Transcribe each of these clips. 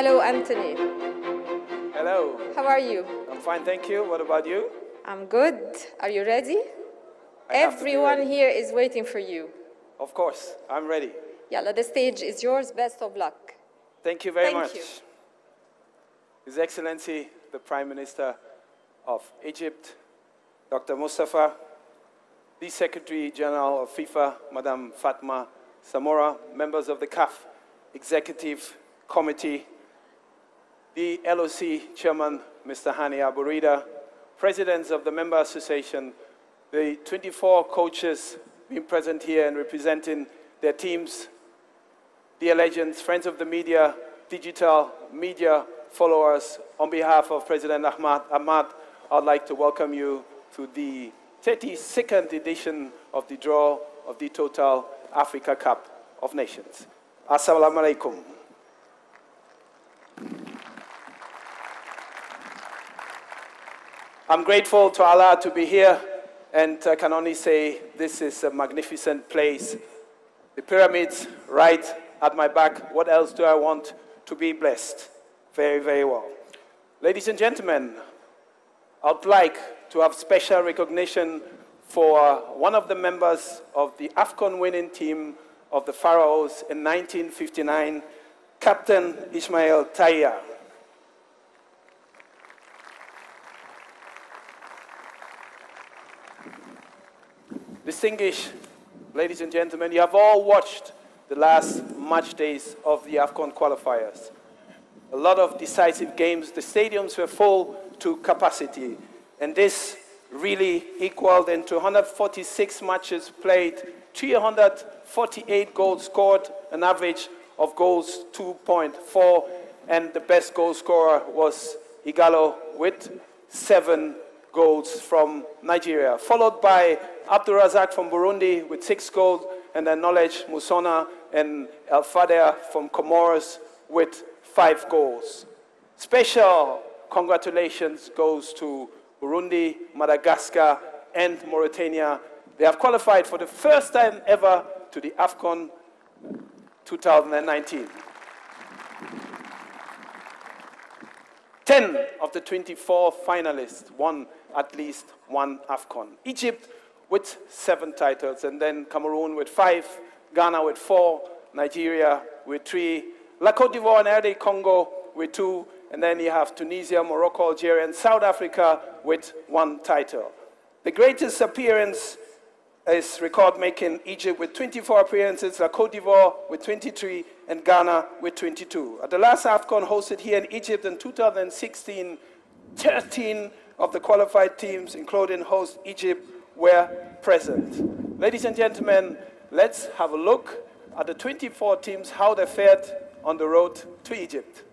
Hello, Anthony. Hello. How are you? I'm fine, thank you. What about you? I'm good. Are you ready? Everyone here is waiting for you. Of course, I'm ready. Yalla, the stage is yours. Best of luck. Thank you very Thank much. you. His Excellency, the Prime Minister of Egypt, Dr. Mustafa, the Secretary General of FIFA, Madam Fatma Samora, members of the CAF Executive Committee, the LOC Chairman, Mr. Hani Aburida, presidents of the Member Association, the 24 coaches being present here and representing their teams, dear legends, friends of the media, digital media followers, on behalf of President Ahmad, I'd like to welcome you to the 32nd edition of the draw of the Total Africa Cup of Nations. Assalamu alaikum. I'm grateful to Allah to be here, and I can only say this is a magnificent place. The pyramids right at my back. What else do I want to be blessed? Very, very well. Ladies and gentlemen, I'd like to have special recognition for one of the members of the AFCON winning team of the Pharaohs in 1959, Captain Ismail Taya. Distinguished ladies and gentlemen, you have all watched the last match days of the AFCON qualifiers. A lot of decisive games. The stadiums were full to capacity, and this really equaled into 146 matches played, 348 goals scored, an average of goals 2.4, and the best goal scorer was Igalo with 7 goals from Nigeria, followed by Abdurazak from Burundi with 6 goals, and then Knowledge Musona and El Fader from Comoros with 5 goals. Special congratulations goes to Burundi, Madagascar, and Mauritania. They have qualified for the first time ever to the AFCON 2019. 10 of the 24 finalists won at least one AFCON. Egypt with 7 titles, and then Cameroon with 5, Ghana with 4, Nigeria with 3, La Côte d'Ivoire and RD Congo with 2, and then you have Tunisia, Morocco, Algeria, and South Africa with 1 title. The greatest appearance is record-making Egypt with 24 appearances, La Côte d'Ivoire with 23, and Ghana with 22. At the last AFCON hosted here in Egypt in 2016, 13 of the qualified teams, including host Egypt, were present. Ladies and gentlemen, let's have a look at the 24 teams, how they fared on the road to Egypt.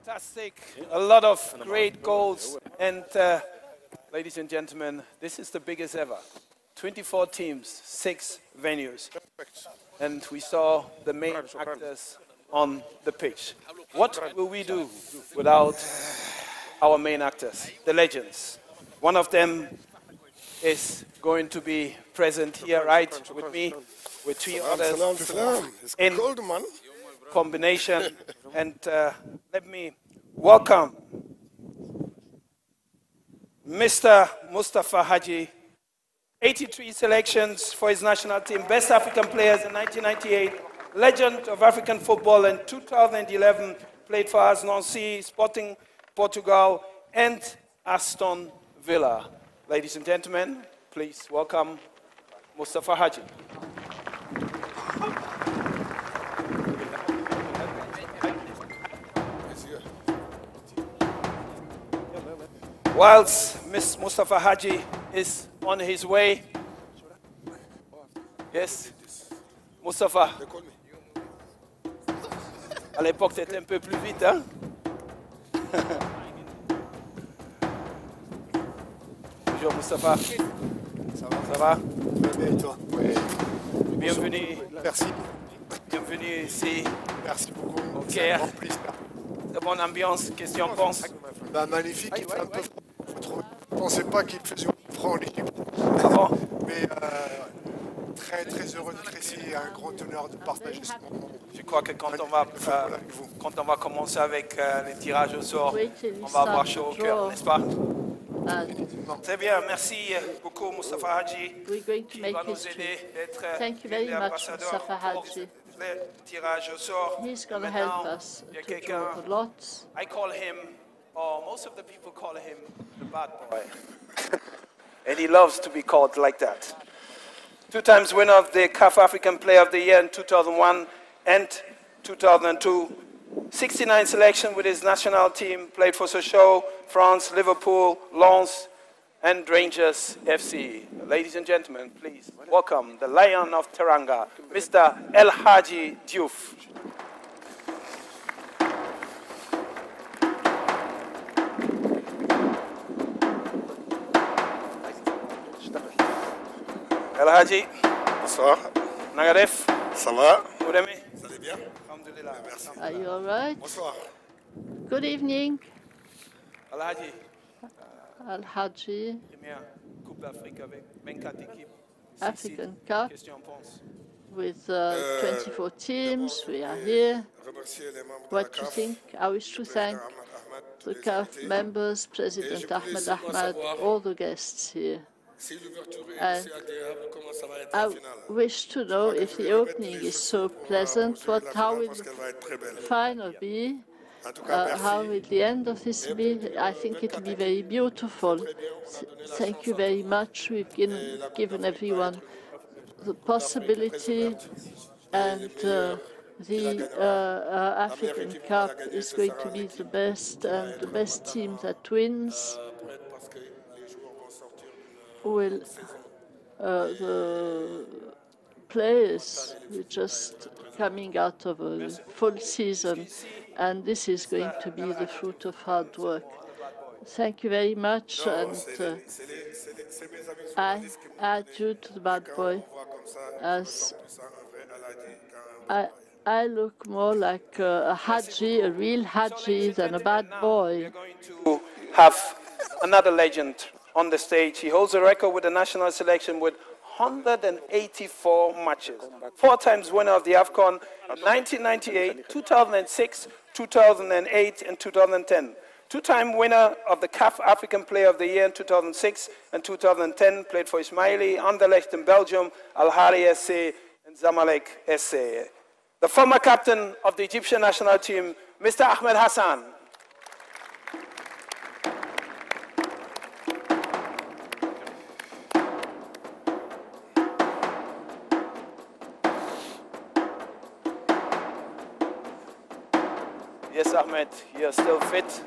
Fantastic. A lot of great goals. And ladies and gentlemen, this is the biggest ever. 24 teams, 6 venues. And we saw the main actors on the pitch. What will we do without our main actors, the legends? One of them is going to be present here right with me, with 3 others in combination. And let me welcome Mr. Mustafa Hadji, 83 selections for his national team, best African players in 1998, legend of African football in 2011, played for us Nancy, Sporting Portugal, and Aston Villa. Ladies and gentlemen, please welcome Mustafa Hadji. Whilst Ms. Mustafa Hadji is on his way, yes, Mustafa, à l'époque c'était un peu plus vite, hein? Bonjour Mustafa. Ça va? Bien et toi? Oui. Bienvenue. Merci. Bienvenue ici. Merci beaucoup. Au C'est Caire. un grand plaisir. De bonne ambiance, qu'est-ce que tu en penses? Ben, magnifique, il fait un peu froid. Je ne pensais pas qu'il faisait froid en Égypte. Ah bon? Mais très très heureux d'être ici et un grand honneur de partager ce moment. Je crois que quand on va commencer avec les tirages au sort, on va avoir chaud au cœur, n'est-ce pas? Très bien, merci beaucoup Mustafa Hadji, qui va nous aider d'être l'ambassadeur pour le tirage au sort. He's going to Maintenant, help us il y a to quelqu'un, draw the lots. I call him, or most of the people call him the bad boy. And he loves to be called like that. 2 times winner of the CAF African Player of the Year in 2001 and 2002. 69 selection with his national team, played for Sochaux, France, Liverpool, Lens, and Rangers FC. Ladies and gentlemen, please welcome the Lion of Teranga, Mr. El Hadji Diouf. El Hadji. Bonsoir. Nagadef. Ça va? Vous aimez? Vous allez bien? Alhamdulillah. Merci. Are you all right? Bonsoir. Good evening, El Hadji, Al Hadji, première Coupe d'Afrique avec 24 équipes. African Cup Qu'est-ce que tu en penses? with 24 teams. We are here. Remercier les membres de la What do you CAF, think? I wish to thank Ahmed, the tous les CAF invités. members, President Ahmed Ahmad, all the guests here. Si l'ouverture est And aussi agréable, comment ça va être I en finale? wish to know if the opening is so pleasant, how will Parce qu'elle va être très belle. the final be? En tout cas, How merci. will the end of this be? I think it will be very beautiful. Thank you very much. We've given everyone the possibility, and the African Cup is going to be the best, and the best team that wins Parce que les joueurs vont sortir will, the players were just coming out of a full season, and this is going to be the fruit of hard work. Thank you very much, and c'est mes amis I add you to the bad boy, voient comme ça, as ça un vrai Aladi, I look more like a Hadji, a real Hadji, than a bad boy. To have another legend on the stage. He holds a record with the national selection with 184 matches. 4 times winner of the AFCON, 1998, 2006, 2008, and 2010. 2-time winner of the CAF African Player of the Year in 2006 and 2010, played for Ismaili, Anderlecht in Belgium, Al Ahly SC, and Zamalek SC. The former captain of the Egyptian national team, Mr. Ahmed Hassan. Yes, Ahmed, you're still fit.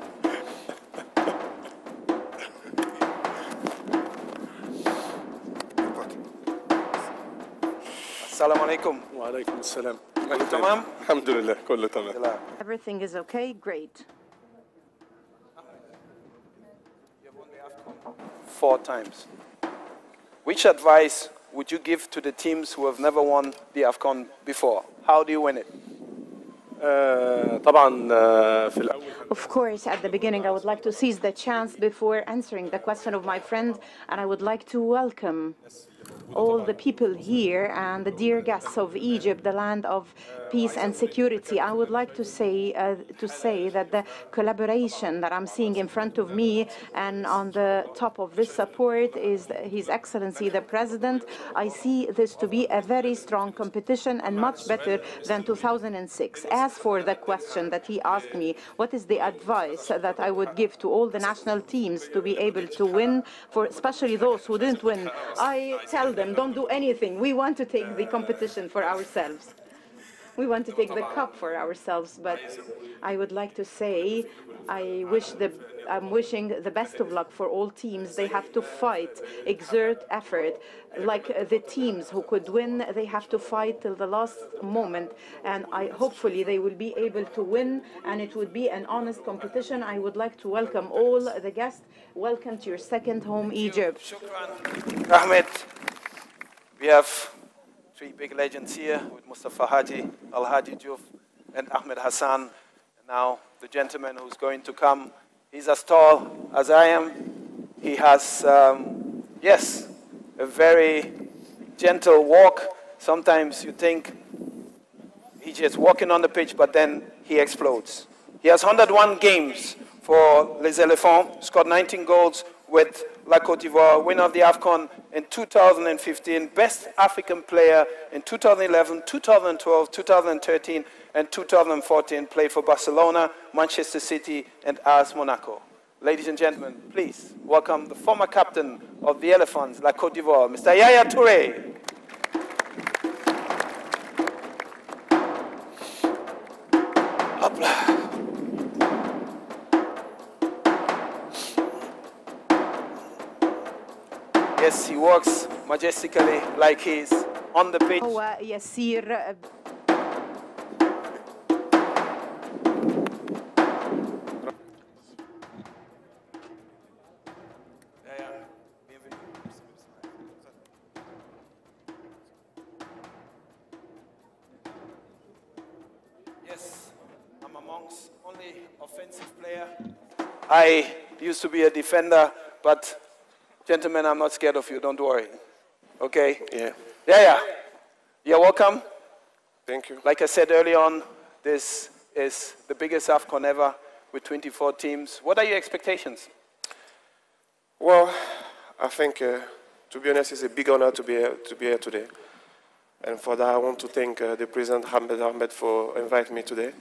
Assalamu alaikum. وعليكم السلام. تمام؟ الحمد لله كله تمام. Everything is okay? Great. 4 times. Which advice would you give to the teams who have never won the AFCON before? How do you win it? Of course, at the beginning, I would like to seize the chance before answering the question of my friend, and I would like to welcome all the people here and the dear guests of Egypt, the land of peace and security. I would like to say that the collaboration that I'm seeing in front of me and on the top of this support is His Excellency the President. I see this to be a very strong competition and much better than 2006. As for the question that he asked me, what is the advice that I would give to all the national teams to be able to win, for especially those who didn't win? I tell them, don't do anything. We want to take the competition for ourselves. We want to take the cup for ourselves, but I would like to say I'm wishing the best of luck for all teams. They have to fight, exert effort. Like the teams who could win, they have to fight till the last moment, and hopefully they will be able to win, and it would be an honest competition. I would like to welcome all the guests. Welcome to your second home, Egypt. Shukran, Ahmed. We have 3 big legends here with Mustafa Haji, Al-Haji Diouf, and Ahmed Hassan. And now the gentleman who's going to come, he's as tall as I am. He has, yes, a very gentle walk. Sometimes you think he's just walking on the pitch, but then he explodes. He has 101 games for Les Elephants, scored 19 goals with La Côte d'Ivoire, winner of the AFCON in 2015, best African player in 2011, 2012, 2013, and 2014, played for Barcelona, Manchester City, and AS Monaco. Ladies and gentlemen, please welcome the former captain of the Elephants, La Côte d'Ivoire, Mr. Yaya Touré. Hopla. Yes, he walks majestically like he's on the pitch. Yes, I'm amongst only offensive player. I used to be a defender, but gentlemen, I'm not scared of you, don't worry. Okay? Yeah. You're welcome. Thank you. Like I said early on, this is the biggest AFCON ever with 24 teams. What are your expectations? Well, I think, to be honest, it's a big honor to be here today. And for that, I want to thank the President Hamid Ahmed for inviting me today.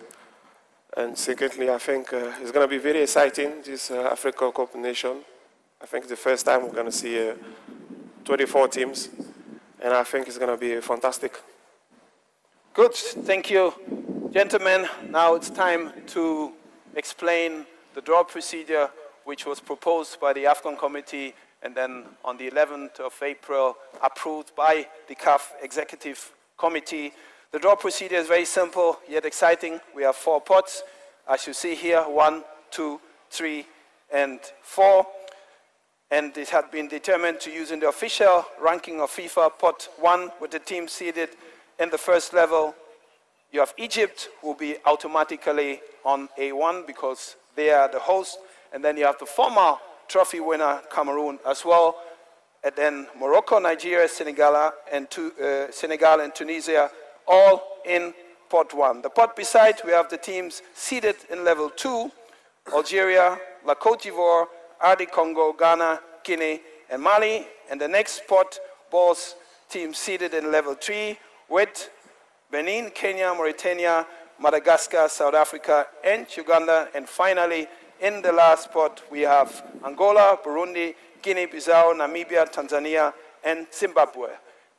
And secondly, I think it's going to be very exciting, this Africa Cup nation. I think it's the first time we're going to see 24 teams, and I think it's going to be fantastic. Good, thank you. Gentlemen, now it's time to explain the draw procedure which was proposed by the AFCON committee and then on the 11th of April approved by the CAF Executive Committee. The draw procedure is very simple yet exciting. We have 4 pots, as you see here, 1, 2, 3, and 4. And it had been determined to use in the official ranking of FIFA, pot 1 with the team seeded in the first level. You have Egypt, who will be automatically on A1 because they are the host. And then you have the former trophy winner, Cameroon, as well. And then Morocco, Nigeria, Senegal, and Tunisia, all in pot 1. The pot beside, we have the teams seeded in level 2, Algeria, La Côte d'Ivoire, RD Congo, Ghana, Guinea, and Mali. And the next pot balls team seeded in level 3 with Benin, Kenya, Mauritania, Madagascar, South Africa, and Uganda. And finally, in the last pot, we have Angola, Burundi, Guinea-Bissau, Namibia, Tanzania, and Zimbabwe.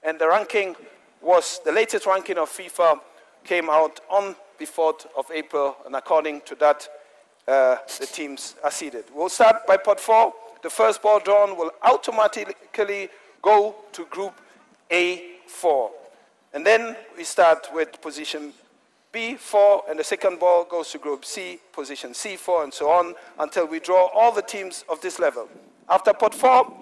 And the ranking was, the latest ranking of FIFA came out on the 4th of April, and according to that, the teams are seeded. We'll start by pot 4. The first ball drawn will automatically go to group A4. And then we start with position B4, and the second ball goes to group C, position C4, and so on, until we draw all the teams of this level. After pot 4,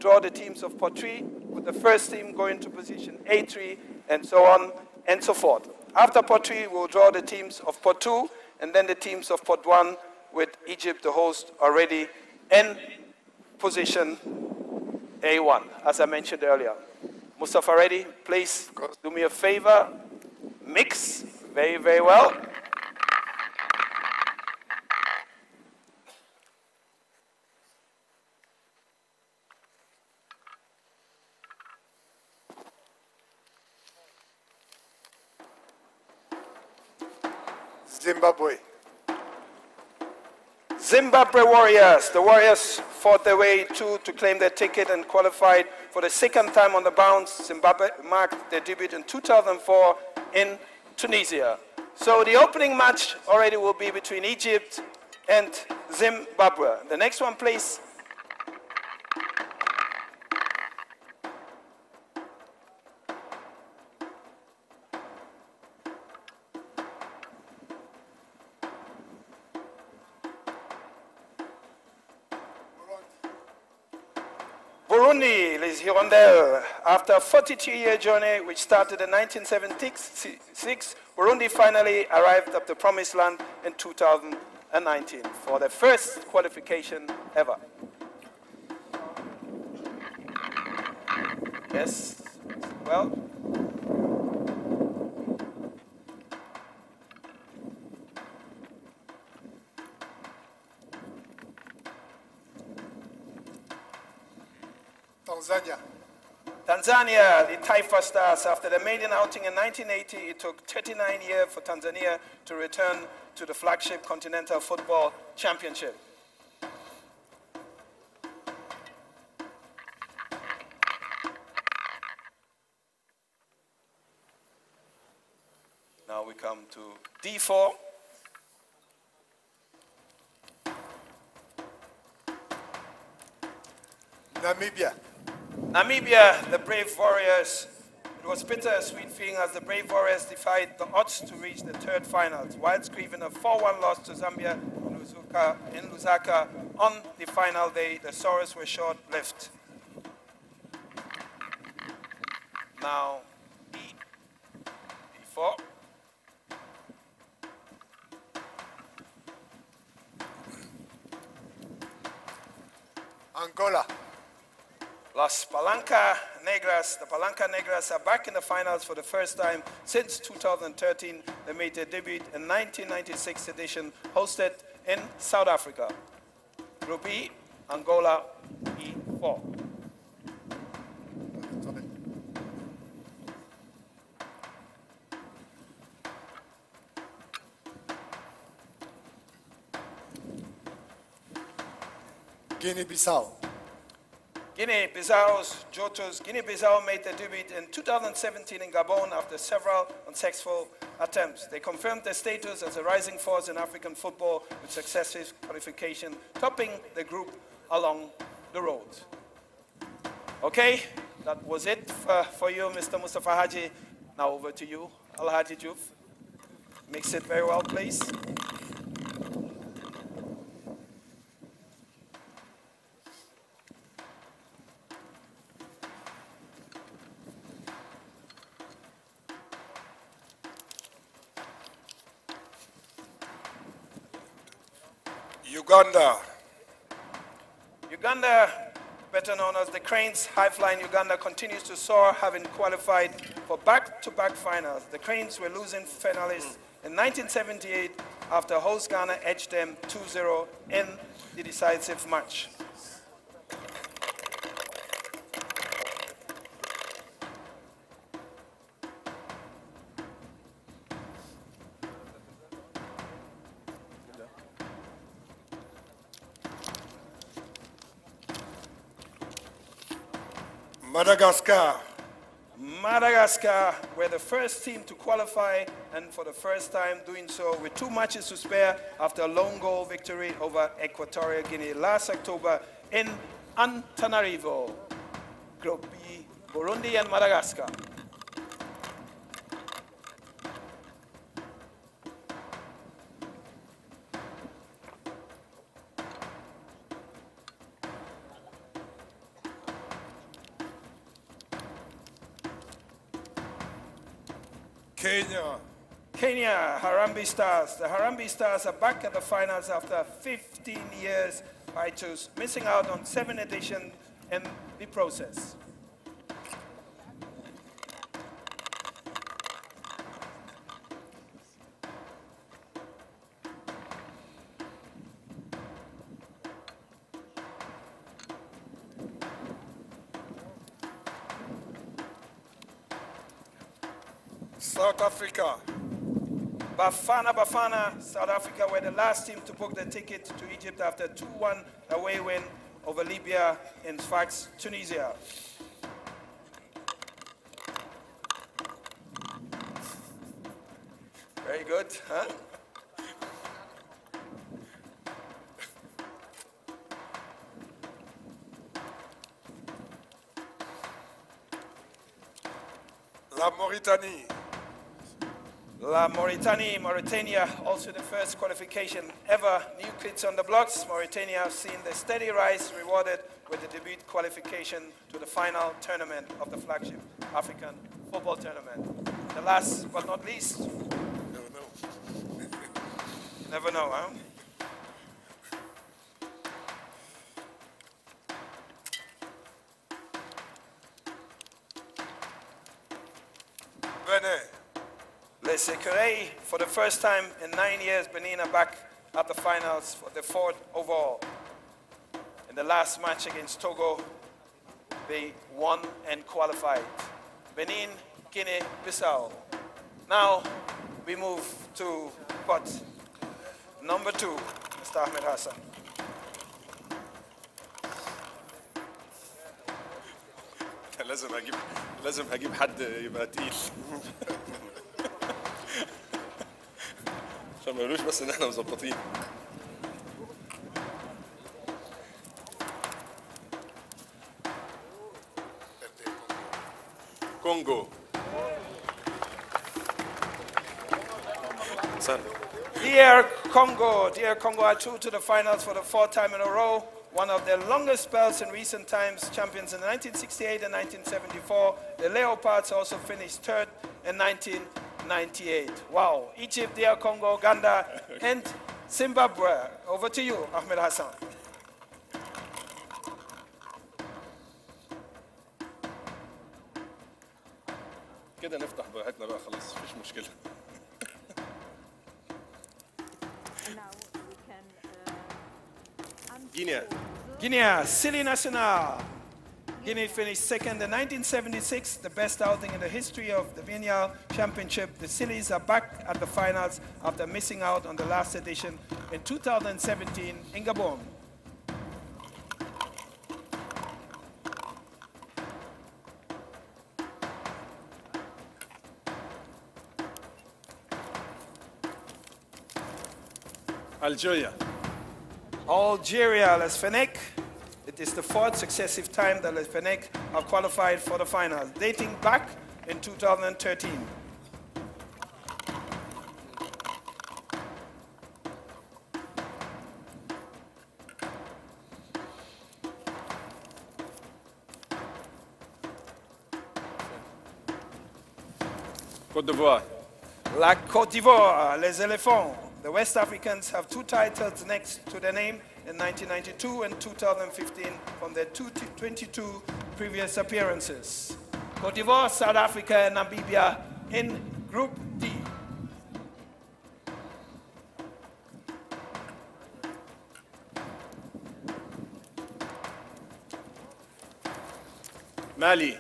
draw the teams of pot 3, with the first team going to position A3, and so on and so forth. After pot 3, we'll draw the teams of pot 2, and then the teams of pot 1, with Egypt, the host, already in position A1, as I mentioned earlier. Mustafa ready? Please do me a favor. Mix very, very well. Zimbabwe. Zimbabwe Warriors. The Warriors fought their way to claim their ticket and qualified for the second time on the bounce. Zimbabwe marked their debut in 2004 in Tunisia. So the opening match already will be between Egypt and Zimbabwe. The next one, please. Burundi, Les Hirondelles. After a 42-year journey, which started in 1976, Burundi finally arrived at the promised land in 2019 for their first qualification ever. Yes, well. Tanzania. Tanzania, the Taifa Stars. After the maiden outing in 1980, it took 39 years for Tanzania to return to the flagship Continental Football Championship. Now we come to D4. Namibia. Namibia, the Brave Warriors. It was bitter, a sweet feeling as the Brave Warriors defied the odds to reach the third finals, whilst grieving a 4-1 loss to Zambia in Lusaka on the final day. The sorrows were short-lived. Now, D4. Angola. Las Palanca Negras. The Palanca Negras are back in the finals for the first time since 2013. They made their debut in 1996 edition, hosted in South Africa. Group E, Angola, E4. Guinea-Bissau. Guinea-Bissau's Jotos. Guinea-Bissau made their debut in 2017 in Gabon after several unsuccessful attempts. They confirmed their status as a rising force in African football with successive qualification, topping the group along the road. Okay, that was it for you, Mr. Mustafa Haji. Now over to you, Al-Haji Juf. Mix it very well, please. Uganda. Uganda, better known as the Cranes, high-flying Uganda continues to soar, having qualified for back-to-back finals. The Cranes were losing finalists in 1978 after host Ghana edged them 2-0 in the decisive match. Madagascar. Madagascar were the first team to qualify, and for the first time doing so with 2 matches to spare after a lone goal victory over Equatorial Guinea last October in Antananarivo. Group B, Burundi and Madagascar. Kenya. Kenya, Harambee Stars. The Harambee Stars are back at the finals after 15 years hiatus, missing out on 7 editions in the process. South Africa. Bafana, South Africa were the last team to book the ticket to Egypt after a 2-1 away win over Libya in Sfax, Tunisia. Very good, huh? La Mauritanie. Mauritania, also the first qualification ever. New kids on the blocks. Mauritania have seen the steady rise, rewarded with the debut qualification to the final tournament of the flagship African football tournament. The last but not least. Never know. Never know, huh? Benin. Les Écureuils, for the first time in 9 years, Benin are back at the finals for the 4th overall. In the last match against Togo, they won and qualified. Benin, Guinea-Bissau. Now we move to pot number 2, Mr. Ahmed Hassan. لازم هجيب حد يبقى تقيل عشان ما يقولوش بس ان احنا مظبطين. كونغو. Dear Congo are through to the finals for the 4th time in a row. One of their longest spells in recent times, champions in 1968 and 1974. The Leopards also finished 3rd in 1998. Wow. Egypt, DR Congo, Uganda, and Zimbabwe. Over to you, Ahmed Hassan. كده نفتح براحتنا بقى خلاص مفيش مشكلة. Guinea, Silly National. Guinea finished 2nd in 1976, the best outing in the history of the Biennial Championship. The Sillies are back at the finals after missing out on the last edition in 2017 in Gabon. Algeria, Les Fenech. It is the 4th successive time that Les Fenech have qualified for the final, dating back in 2013. Côte d'Ivoire. La Côte d'Ivoire, Les Éléphants. The West Africans have 2 titles next to their name in 1992 and 2015 from their 22 previous appearances. Côte d'Ivoire, South Africa, and Namibia in Group D. Mali.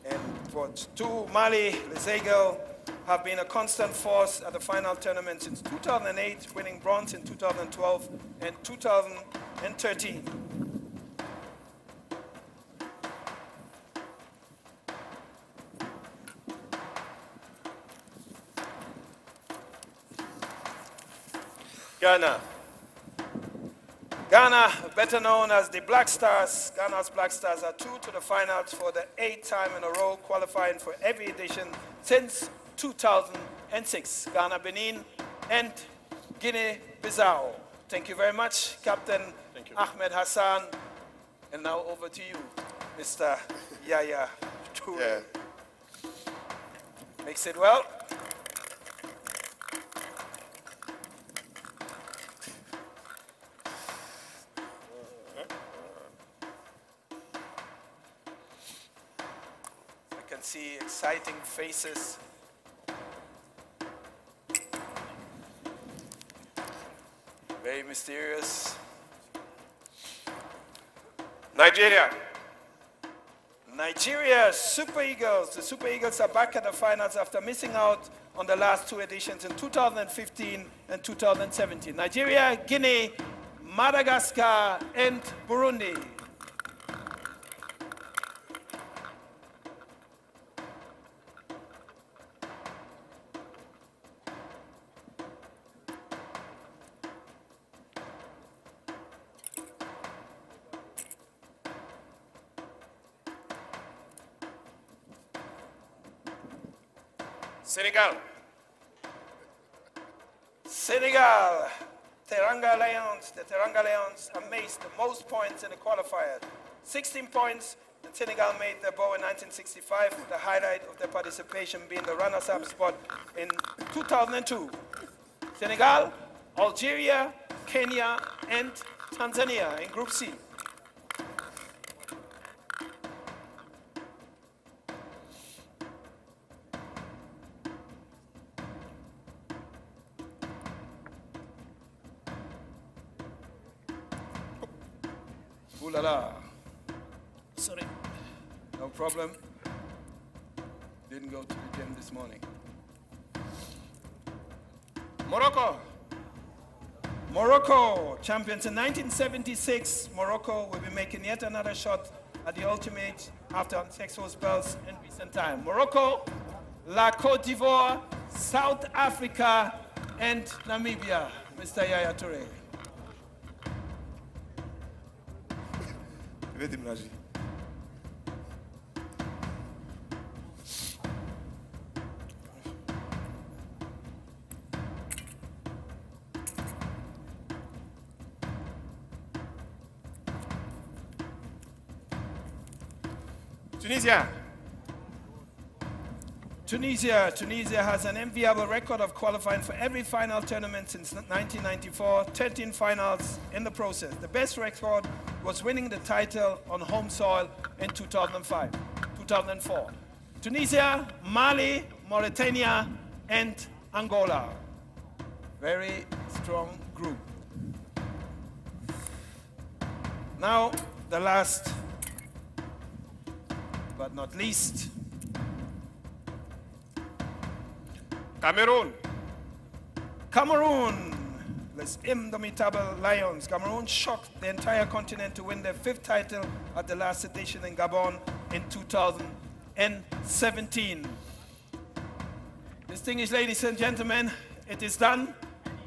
And for 2, Mali, Les Aigles have been a constant force at the final tournament since 2008, winning bronze in 2012 and 2013. Ghana. Ghana, better known as the Black Stars. Ghana's Black Stars are through to the finals for the 8th time in a row, qualifying for every edition since 2006. Ghana, Benin, and Guinea-Bissau. Thank you very much, Captain Ahmed Hassan. And now over to you, Mr. Yaya who Yeah. makes it well. I can see exciting faces. Very mysterious. Nigeria. Nigeria, Super Eagles. The Super Eagles are back at the finals after missing out on the last two editions in 2015 and 2017. Nigeria, Guinea, Madagascar, and Burundi. Senegal. Senegal, Teranga Lions. The Teranga Lions amazed the most points in the qualifiers. 16 points, and Senegal made their bow in 1965, with the highlight of their participation being the runners-up spot in 2002. Senegal, Algeria, Kenya, and Tanzania in Group C. Ooh la la. Sorry. No problem. Didn't go to the gym this morning. Morocco. Morocco, champions in 1976. Morocco will be making yet another shot at the ultimate after unsuccessful spells in recent time. Morocco, La Côte d'Ivoire, South Africa, and Namibia. Mr. Yaya Toure. Je vais déménager. Tunisia. Tunisia has an enviable record of qualifying for every final tournament since 1994, 13 finals in the process. The best record was winning the title on home soil in 2004. Tunisia, Mali, Mauritania, and Angola. Very strong group. Now, the last but not least, Cameroon. Cameroon, les Indomitable Lions. Cameroon shocked the entire continent to win their 5th title at the last edition in Gabon in 2017. Distinguished ladies and gentlemen, it is done.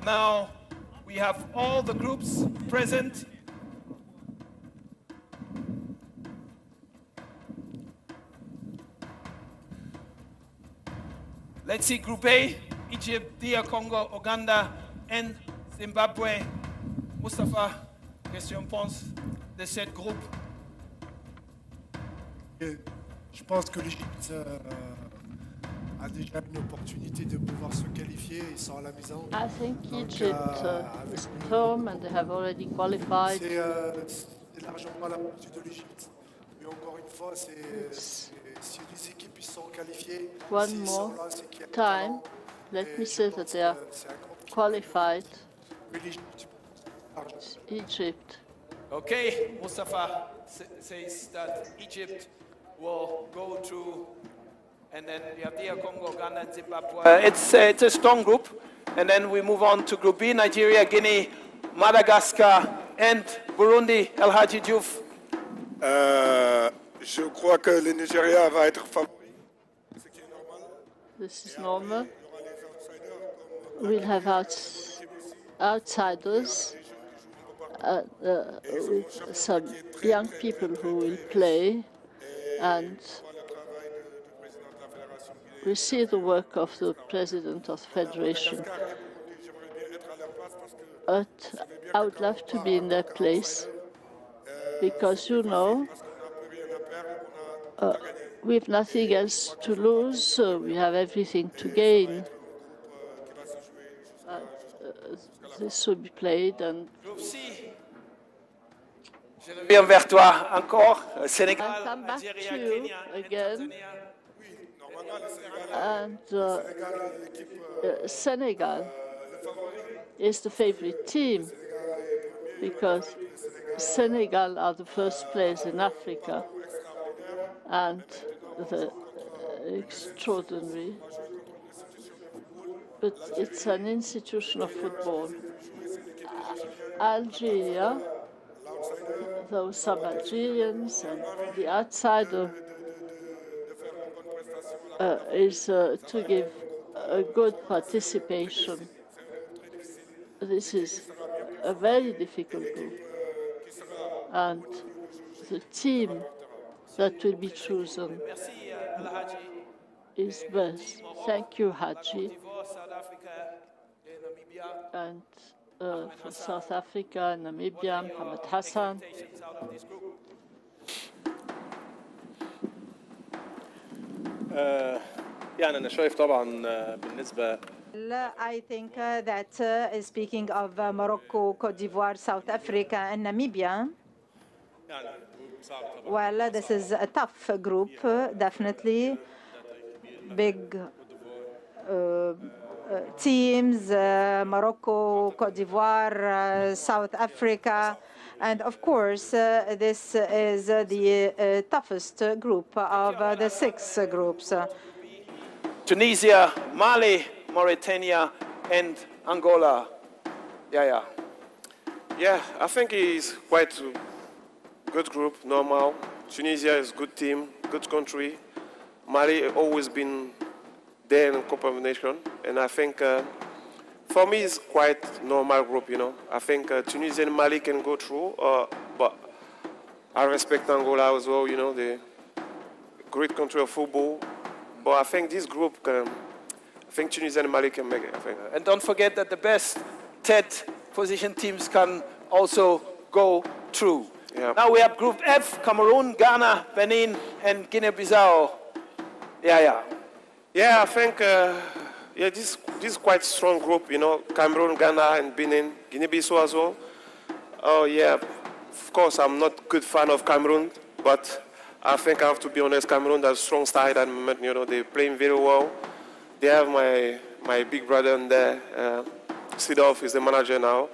Now we have all the groups present. Let's see Group A, Egypt, DR Congo, Uganda, and Zimbabwe. Mustafa, question-réponse de cette groupe. Je pense que l'Égypte a déjà une opportunité de pouvoir se qualifier. Ils sont à la maison. I think Egypt is at home and they have already qualified. C'est largement la portée de l'Égypte. Mais encore une fois, si les équipes sont qualifiées, One s'ils more sont là, c'est qu'il y a time, let me say that they are qualified. Mais l'Égypte, largement. Egypt. Okay, Mustafa says that Egypt will go through, and then we have DR Congo, Uganda, and Zimbabwe. It's a strong group, and then we move on to Group B, Nigeria, Guinea, Madagascar, and Burundi. El Hadji Diouf. Je crois que le Nigeria va être favori, ce qui est normal. This is normal. We'll have outsiders, with some young people who will play, and we see the work of the president of the federation. But I would love to be in their place, because you know, We have nothing else to lose, so we have everything to gain. This will be played and Je reviens vers toi encore, Sénégal, I'll come back Algérie, to you Kenya, again. and Tanzania. And Senegal is the favorite team because Senegal are the first players in Africa and the extraordinary. But it's an institution of football. Algeria, though some Algerians and the outsider is to give a good participation. This is a very difficult group. And the team that will be chosen is best. Thank you, Haji. And for South Africa, Namibia, Mohamed Hassan. يعني أنا شايف طبعا بالنسبة I think that speaking of Morocco, Cote d'Ivoire, South Africa, and Namibia, well, this is a tough group, definitely. Big teams, Morocco, Cote d'Ivoire, South Africa. And of course, this is the toughest group of the 6 groups. Tunisia, Mali, Mauritania, and Angola. Yeah. Yeah, I think it's quite a good group, normal. Tunisia is a good team, good country. Mali always been there in Cup of Nations, and I think for me it's quite normal group, you know. I think Tunisia and Mali can go through, but I respect Angola as well, you know, the great country of football. But I think this group can, I think Tunisia and Mali can make it, I think. And don't forget that the best 10th position teams can also go through. Yeah. Now we have Group F, Cameroon, Ghana, Benin, and Guinea-Bissau. Yeah. Yeah, I think this is quite strong group, you know, Cameroon, Ghana, and Benin, Guinea-Bissau as well. Oh yeah, of course I'm not a good fan of Cameroon, but I think I have to be honest, Cameroon has a strong style at the moment, you know, they're playing very well. They have my big brother in there, Sidolf is the manager now.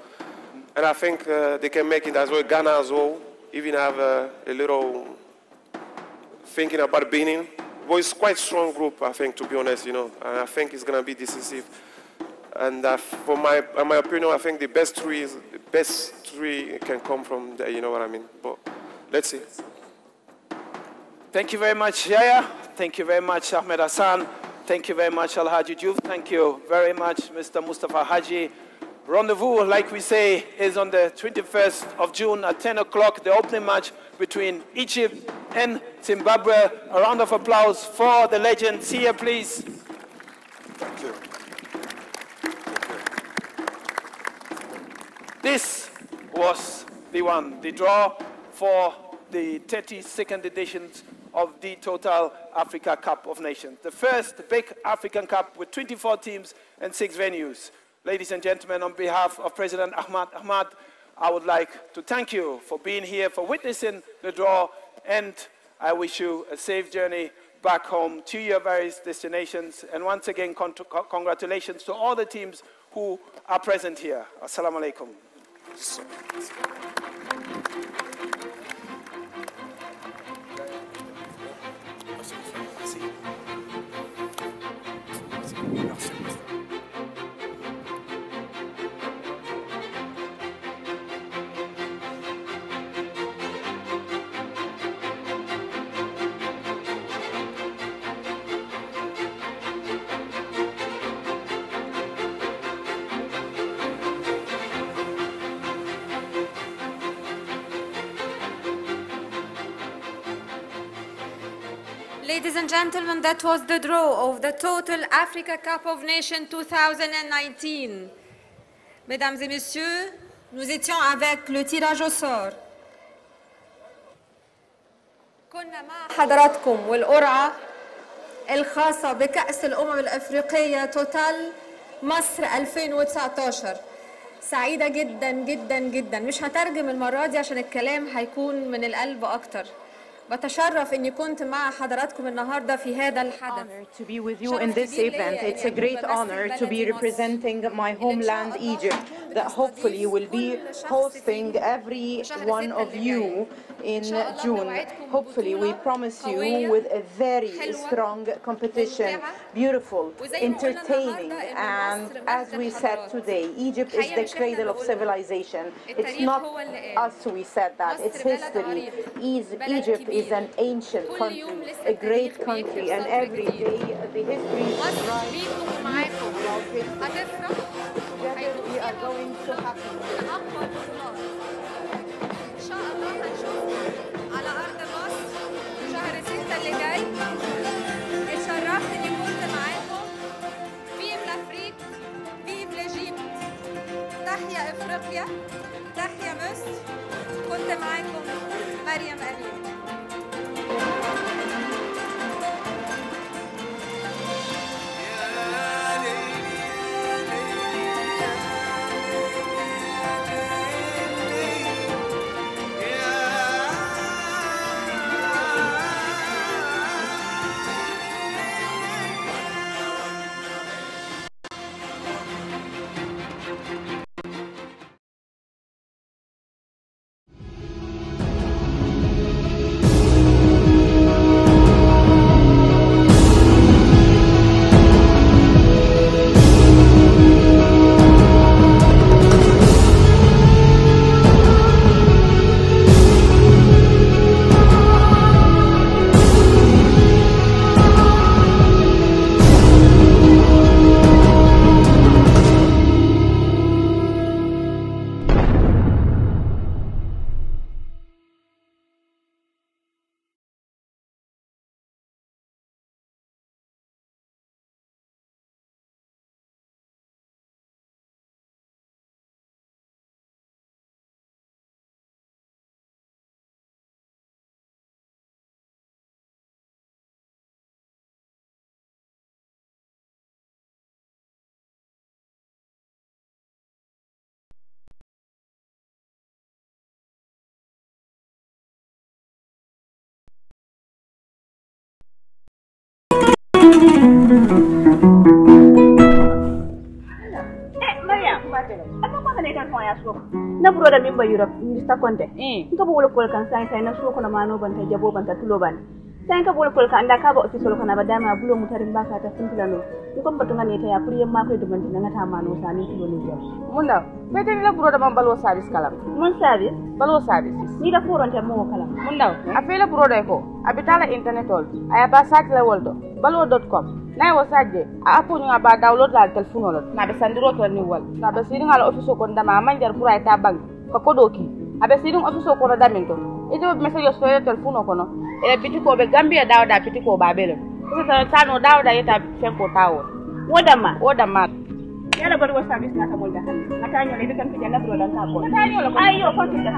And I think they can make it as well, Ghana as well, even have a little thinking about Benin. But it's quite a strong group, I think, to be honest, you know. And I think it's going to be decisive. And for my opinion, I think the best three can come from there, you know what I mean. But let's see. Thank you very much, Yaya. Thank you very much, Ahmed Hassan. Thank you very much, Al-Haji Diouf. Thank you very much, Mr. Mustafa Haji. Rendezvous, like we say, is on the 21st of June at 10 o'clock, the opening match between Egypt and Zimbabwe. A round of applause for the legend. See you, please. Thank you. This was the draw for the 32nd editions of the Total Africa Cup of Nations. The first big African Cup with 24 teams and 6 venues. Ladies and gentlemen, on behalf of President Ahmad, I would like to thank you for being here, for witnessing the draw, and I wish you a safe journey back home to your various destinations. And once again, congratulations to all the teams who are present here. Assalamu alaikum. Ladies and gentlemen, that was the draw of the Total Africa Cup of Nations 2019. Mesdames et messieurs, nous étions avec le tirage au sort. كنا مع حضراتكم والقرعة الخاصة بكأس الأمم الأفريقية توتال مصر 2019. سعيدة جدا جدا جدا، مش هترجم المرة دي عشان الكلام هيكون من القلب أكتر. بتشرف إني كنت مع حضراتكم النهاردة في هذا الحدث. To be with you in this event. It's a great honor to be representing my homeland Egypt, that hopefully will be hosting every one of you in June. Hopefully we promise you with a very strong competition, beautiful, entertaining, and as we said today, Egypt is the cradle of civilization. It's not us we said that, it's history. Egypt is an ancient country, a great country, and every day the history is rising. Together we are going to happen. إن شاء الله هنشوفكم على أرض مصر شهر 6 اللي جاي. اتشرفت إني كنت معاكم. فيم لأفريق، فيم لإيجيبت. تحيا إفريقيا، تحيا مصر. كنت معاكم مريم أمين. na broda min ba Europe Mr. Conte nka bo kol kan sai na so kono mano banta jabo banta tulo ban sai ka bo kol kan da ka ba office kono ba dama bulo mutarin ba ka ta simplano ko mbato ngane ta ya kuriye ma ko dumanti na ngata mano sani tulo ni jam mun da fete la broda man balwo service kala mun service balwo service ni da foronte mo kala mun da afela broda ko abitala internet all aya ba site la woldo balwo.com na wo sajje a apo ñu ba download la telephone wala na be sandiro to ni wal na be sidin ala office ko ndama manjar pour ay ta bank ko kodoki abe sidin office ko da minto ite be message so telephone ko no e bitiko be Gambia dawda bitiko ba bele ko ta tano dawda yeta fempo tawo wodama yala bari wa service na tamol da han mata ñole be kan fi janna bro dan ka ko mata ñole ayo ko ti da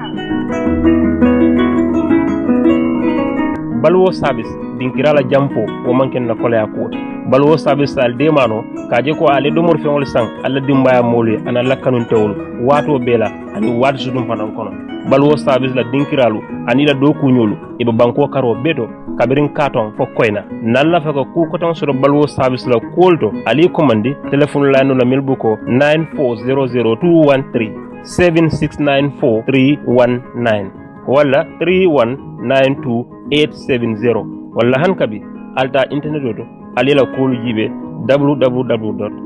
balwo service dinkirala jampo o manken na kolaya ko balwo service al demano kaje ko ale domor feŋol sang alla dimbaya molu ana lakkanun tewol wato bela ani wad sudum fanan kono balwo service la dinkiralu ani la do kunyolu e be banko karo beto kabirin katon fo koyna nalla fa ko ku ko tan so balwo service la kolto ali commandi telephone la no la milbuko 9400213 7694319 wala 3192870 wala hankabi alta internet oto alila kolu jibe www